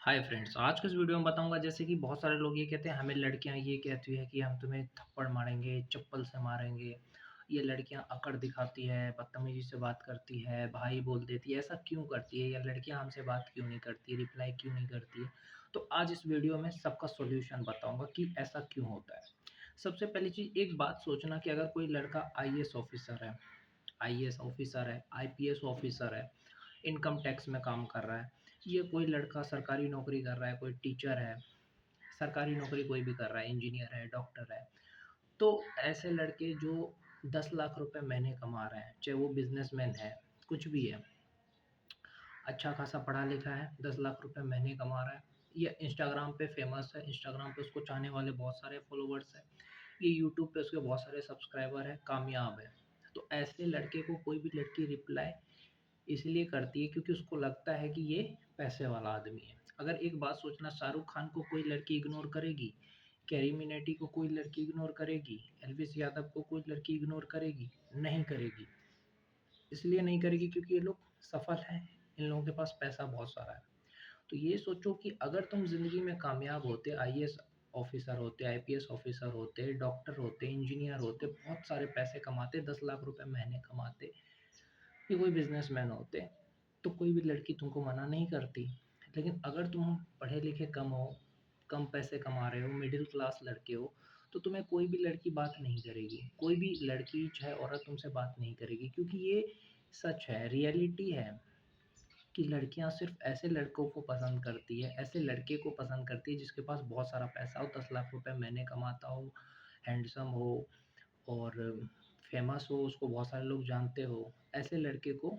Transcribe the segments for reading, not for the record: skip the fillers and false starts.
Hi friends, आज के इस वीडियो में बताऊंगा जैसे कि बहुत सारे लोग ये कहते हैं हमें लड़कियां ये कहती है कि हम तुम्हें थप्पड़ मारेंगे, चप्पल से मारेंगे। ये लड़कियां अकड़ दिखाती है, बदतमीजी से बात करती है, भाई बोल देती है। ऐसा क्यों करती है या लड़कियां हमसे बात क्यों नहीं करती, रिप्लाई क्यों नहीं करती है? तो आज इस वीडियो में सबका सॉल्यूशन बताऊंगा कि ऐसा क्यों होता है। सबसे पहली चीज, एक बात सोचना कि अगर कोई लड़का आईएएस ऑफिसर है, आईपीएस ऑफिसर है, इनकम टैक्स में काम कर रहा है, ये कोई लड़का सरकारी नौकरी कर रहा है, कोई टीचर है, सरकारी नौकरी कोई भी कर रहा है, इंजीनियर है, डॉक्टर है, तो ऐसे लड़के जो 10 लाख रुपए महीने कमा रहे हैं, चाहे वो बिजनेसमैन है, कुछ भी है, अच्छा खासा पढ़ा लिखा है, 10 लाख रुपए महीने कमा रहा है, ये इंस्टाग्राम पे फेमस है, इंस्टाग्राम पे उसको चाहने वाले बहुत सारे फॉलोवर्स हैं, ये यूट्यूब पे उसके बहुत सारे सब्सक्राइबर हैं, कामयाब है। तो ऐसे लड़के को कोई भी लड़की रिप्लाई इसलिए करती है क्योंकि उसको लगता है कि ये पैसे वाला आदमी है। अगर एक बात सोचना, शाहरुख खान को कोई लड़की इग्नोर करेगी? कैरी मिनेटी को कोई लड़की इग्नोर करेगी? एलविस यादव को कोई लड़की इग्नोर करेगी? नहीं करेगी। इसलिए नहीं करेगी क्योंकि ये लोग सफल हैं, इन लोगों के पास पैसा बहुत सारा है। तो ये सोचो कि अगर तुम ज़िंदगी में कामयाब होते, आईएएस ऑफिसर होते, आईपीएस ऑफिसर होते, डॉक्टर होते, इंजीनियर होते, बहुत सारे पैसे कमाते, 10 लाख रुपए महीने कमाते, कि कोई बिजनेसमैन होते, तो कोई भी लड़की तुमको मना नहीं करती। लेकिन अगर तुम पढ़े लिखे कम हो, कम पैसे कमा रहे हो, मिडिल क्लास लड़के हो, तो तुम्हें कोई भी लड़की बात नहीं करेगी। कोई भी लड़की चाहे औरत तुमसे बात नहीं करेगी, क्योंकि ये सच है, रियलिटी है कि लड़कियां सिर्फ ऐसे लड़कों को पसंद करती है, ऐसे लड़के को पसंद करती है जिसके पास बहुत सारा पैसा हो, 10 लाख रुपए महीने कमाता हो, हैंडसम हो और फेमस हो, उसको बहुत सारे लोग जानते हो। ऐसे लड़के को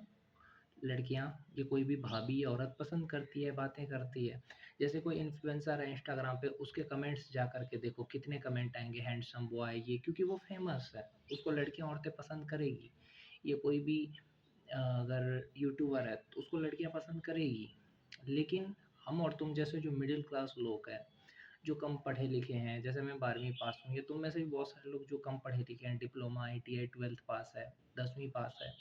लड़कियां, ये कोई भी भाभी या औरत पसंद करती है, बातें करती है। जैसे कोई इन्फ्लुएंसर है इंस्टाग्राम पे, उसके कमेंट्स जा करके देखो कितने कमेंट आएंगे, हैंडसम बॉय, ये क्योंकि वो फेमस है, उसको लड़कियां औरतें पसंद करेगी। ये कोई भी अगर यूट्यूबर है तो उसको लड़कियां पसंद करेगी। लेकिन हम और तुम जैसे जो मिडिल क्लास लोग हैं, जो कम पढ़े लिखे हैं, जैसे मैं 12वीं पास हूँ, या तुम में से भी बहुत सारे लोग जो कम पढ़े लिखे हैं, डिप्लोमा, आईटीआई, 12th पास है, 10वीं पास है,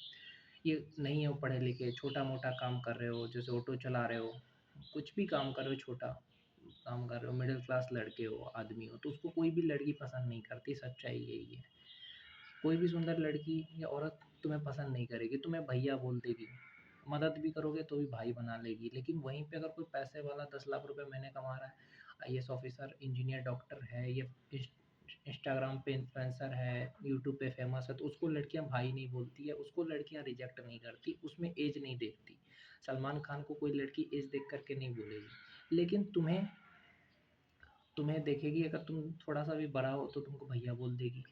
ये नहीं हो पढ़े लिखे, छोटा मोटा काम कर रहे हो, जैसे ऑटो चला रहे हो, कुछ भी काम कर रहे हो, छोटा काम कर रहे हो, मिडिल क्लास लड़के हो, आदमी हो, तो उसको कोई भी लड़की पसंद नहीं करती। सच्चाई यही है। कोई भी सुंदर लड़की या औरत तुम्हें पसंद नहीं करेगी, तुम्हें भैया बोल देगी, मदद भी करोगे तो भी भाई बना लेगी। लेकिन वहीं पे अगर कोई पैसे वाला 10 लाख रुपए महीने कमा रहा है, आईएएस ऑफिसर, इंजीनियर, डॉक्टर है, ये इंस्टाग्राम पे इन्फ्लुएंसर है, यूट्यूब पे फेमस है, तो उसको लड़कियां भाई नहीं बोलती है, उसको लड़कियां रिजेक्ट नहीं करती, उसमें एज नहीं देखती। सलमान खान को कोई लड़की एज देख करके नहीं बोलेगी। लेकिन तुम्हें तुम्हें देखेगी, अगर तुम थोड़ा सा भी बड़ा हो तो तुमको भैया बोल देगी।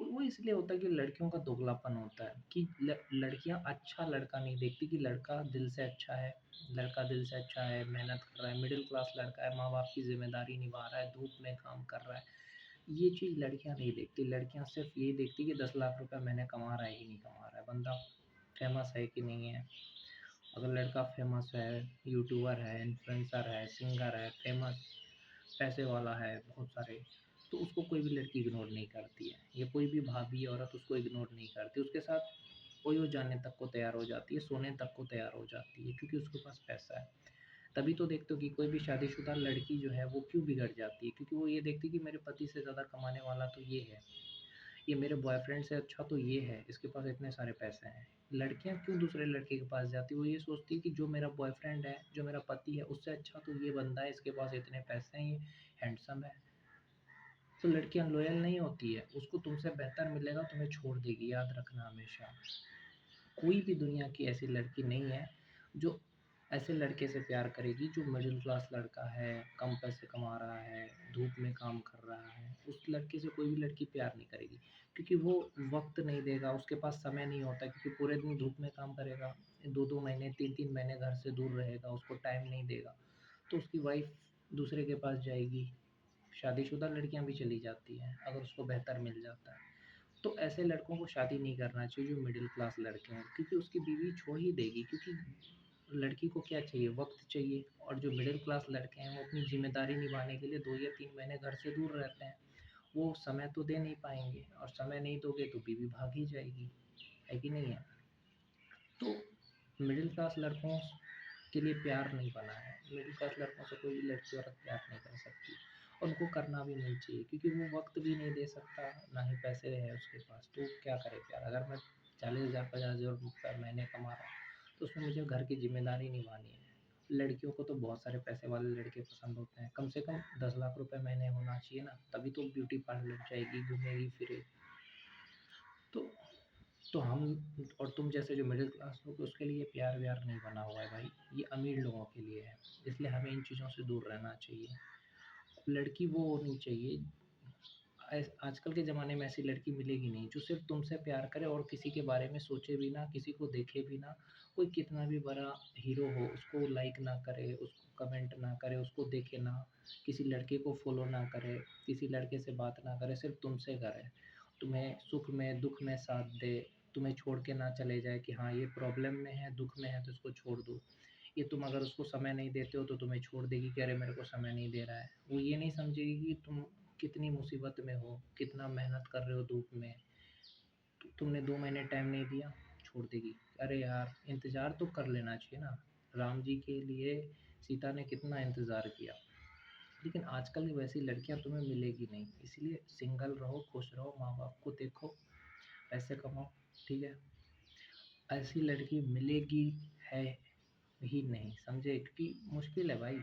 और वो इसलिए होता है कि लड़कियों का दोगलापन होता है कि लड़कियां अच्छा लड़का नहीं देखती, कि लड़का दिल से अच्छा है, लड़का दिल से अच्छा है, मेहनत कर रहा है, मिडिल क्लास लड़का है, माँ बाप की जिम्मेदारी निभा रहा है, धूप में काम कर रहा है। ये चीज़ लड़कियां नहीं देखती। लड़कियां सिर्फ ये देखती कि 10 लाख रुपए महीने कमा रहा है कि नहीं कमा रहा है, बंदा फेमस है कि नहीं है। अगर लड़का फेमस है, यूट्यूबर है, इन्फ्लुएंसर है, सिंगर है, फेमस, पैसे वाला है बहुत सारे, तो उसको कोई भी लड़की इग्नोर नहीं करती है। ये कोई भी भाभी औरत उसको इग्नोर नहीं करती, उसके साथ ओयो जाने तक को तैयार हो जाती है, सोने तक को तैयार हो जाती है, क्योंकि उसके पास पैसा है। तभी तो देखते हो कि कोई भी शादीशुदा लड़की जो है वो क्यों बिगड़ जाती है, क्योंकि वो ये देखती है कि मेरे पति से ज़्यादा कमाने वाला तो ये है, ये मेरे बॉयफ्रेंड से अच्छा तो ये है, इसके पास इतने सारे पैसे हैं। लड़कियां क्यों दूसरे लड़के के पास जाती है? वो ये सोचती है कि जो मेरा बॉयफ्रेंड है, जो मेरा पति है, उससे अच्छा तो ये बंदा है, इसके पास इतने पैसे हैं, ये हैंडसम है। तो लड़कियां लॉयल नहीं होती है, उसको तुमसे बेहतर मिलेगा, तुम्हें छोड़ देगी, याद रखना हमेशा। कोई भी दुनिया की ऐसी लड़की नहीं है जो ऐसे लड़के से प्यार करेगी जो मिडिल क्लास लड़का है, कम पैसे कमा रहा है, धूप में काम कर रहा है। उस लड़के से कोई भी लड़की प्यार नहीं करेगी, क्योंकि वो वक्त नहीं देगा, उसके पास समय नहीं होता, क्योंकि पूरे दिन धूप में काम करेगा, 2-2 महीने, 3-3 महीने घर से दूर रहेगा, उसको टाइम नहीं देगा। तो उसकी वाइफ दूसरे के पास जाएगी। शादीशुदा लड़कियां भी चली जाती हैं अगर उसको बेहतर मिल जाता है। तो ऐसे लड़कों को शादी नहीं करना चाहिए जो मिडिल क्लास लड़के हैं, क्योंकि उसकी बीवी छोड़ ही देगी, क्योंकि लड़की को क्या चाहिए, वक्त चाहिए। और जो मिडिल क्लास लड़के हैं वो अपनी जिम्मेदारी निभाने के लिए 2 या 3 महीने घर से दूर रहते हैं, वो समय तो दे नहीं पाएंगे, और समय नहीं दोगे तो बीवी भाग ही जाएगी, है कि नहीं है? तो मिडिल क्लास लड़कों के लिए प्यार नहीं बना है। मिडिल क्लास लड़कों से कोई लड़की औरत प्यार नहीं कर सकती, और उनको करना भी नहीं चाहिए, क्योंकि वो वक़्त भी नहीं दे सकता, ना ही पैसे हैं उसके पास, तो क्या करे प्यार? अगर मैं 40,000 50,000 रुपये महीने कमा रहा हूँ, तो उसमें मुझे घर की ज़िम्मेदारी निभानी है। लड़कियों को तो बहुत सारे पैसे वाले लड़के पसंद होते हैं, कम से कम 10 लाख रुपए महीने होना चाहिए ना, तभी तो ब्यूटी पार्लर जाएगी, घूमेगी फिरेगी। तो तो हम और तुम जैसे जो मिडिल क्लास लोग हैं, उसके लिए प्यार व्यार नहीं बना हुआ है भाई, ये अमीर लोगों के लिए है। इसलिए हमें इन चीज़ों से दूर रहना चाहिए। लड़की वो होनी चाहिए, आजकल के ज़माने में ऐसी लड़की मिलेगी नहीं जो सिर्फ तुमसे प्यार करे और किसी के बारे में सोचे भी ना, किसी को देखे भी ना। कोई कितना भी बड़ा हीरो हो, उसको लाइक ना करे, उसको कमेंट ना करे, उसको देखे ना, किसी लड़के को फॉलो ना करे, किसी लड़के से बात ना करे, सिर्फ तुमसे करे, तुम्हें सुख में दुख में साथ दे, तुम्हें छोड़ के ना चले जाए कि हाँ ये प्रॉब्लम में है, दुख में है, तो इसको छोड़ दो। ये तुम अगर उसको समय नहीं देते हो तो तुम्हें छोड़ देगी कि अरे मेरे को समय नहीं दे रहा है। वो ये नहीं समझेगी कि तुम कितनी मुसीबत में हो, कितना मेहनत कर रहे हो धूप में, तुमने 2 महीने टाइम नहीं दिया, छोड़ देगी। अरे यार, इंतज़ार तो कर लेना चाहिए ना। राम जी के लिए सीता ने कितना इंतज़ार किया। लेकिन आजकल की वैसी लड़कियाँ तुम्हें मिलेगी नहीं, इसलिए सिंगल रहो, खुश रहो, माँ-बाप को देखो, पैसे कमाओ, ठीक है? ऐसी लड़की मिलेगी है ही नहीं, समझे? क्योंकि मुश्किल है भाई,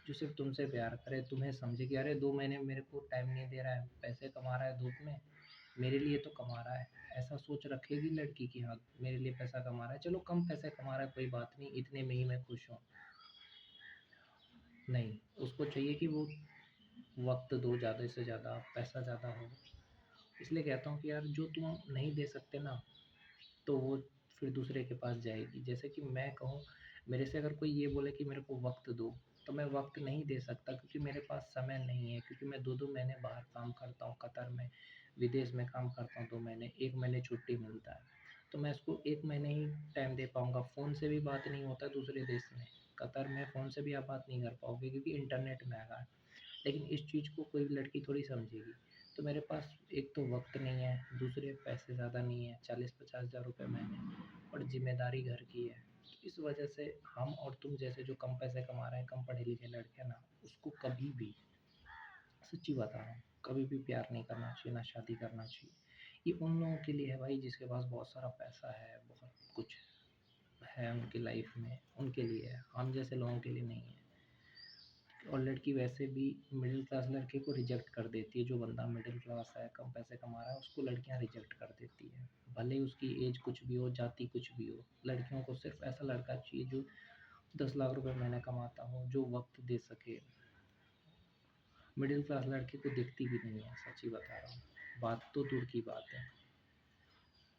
जो सिर्फ़ तुमसे प्यार करे, तुम्हें समझे कि अरे 2 महीने मेरे को टाइम नहीं दे रहा है, पैसे कमा रहा है धूप में, मेरे लिए तो कमा रहा है। ऐसा सोच रखेगी लड़की कि हाँ, मेरे लिए पैसा कमा रहा है, चलो कम पैसे कमा रहा है कोई बात नहीं, इतने में ही मैं खुश हूँ। नहीं, उसको चाहिए कि वो वक़्त दो, ज़्यादा से ज़्यादा, पैसा ज़्यादा हो। इसलिए कहता हूँ कि यार जो तुम नहीं दे सकते ना, तो वो फिर दूसरे के पास जाएगी। जैसे कि मैं कहूँ, मेरे से अगर कोई ये बोले कि मेरे को वक़्त दो, तो मैं वक़्त नहीं दे सकता, क्योंकि मेरे पास समय नहीं है, क्योंकि मैं 2-2 महीने बाहर काम करता हूँ, कतर में, विदेश में काम करता हूँ 2 महीने, 1 महीने छुट्टी मिलता है। तो मैं उसको 1 महीने ही टाइम दे पाऊँगा, फ़ोन से भी बात नहीं होता दूसरे देश में। कतर में फ़ोन से भी आप बात नहीं कर पाओगे, क्योंकि इंटरनेट महँगा है। लेकिन इस चीज़ को कोई लड़की थोड़ी समझेगी। तो मेरे पास एक तो वक़्त नहीं है, दूसरे पैसे ज़्यादा नहीं है, 40-50 हज़ार रुपए महीने, और ज़िम्मेदारी घर की है। इस वजह से हम और तुम जैसे जो कम पैसे कमा रहे हैं, कम पढ़े लिखे लड़के ना, उसको कभी भी, सच्ची बता रहा हूँ, कभी भी प्यार नहीं करना चाहिए, ना शादी करना चाहिए। ये उन लोगों के लिए है भाई जिसके पास बहुत सारा पैसा है, बहुत कुछ है उनकी लाइफ़ में, उनके लिए है, हम जैसे लोगों के लिए नहीं है। और लड़की वैसे भी मिडिल क्लास लड़के को रिजेक्ट कर देती है, जो बंदा मिडिल क्लास है, कम पैसे कमा रहा है, उसको लड़कियां रिजेक्ट कर देती है, भले ही उसकी एज कुछ भी हो, जाति कुछ भी हो। लड़कियों को सिर्फ ऐसा लड़का चाहिए जो 10 लाख रुपए महीने कमाता हो, जो वक्त दे सके। मिडिल क्लास लड़के को दिखती भी नहीं है, सच्ची बता रहा हूँ, बात तो दूर की बात है।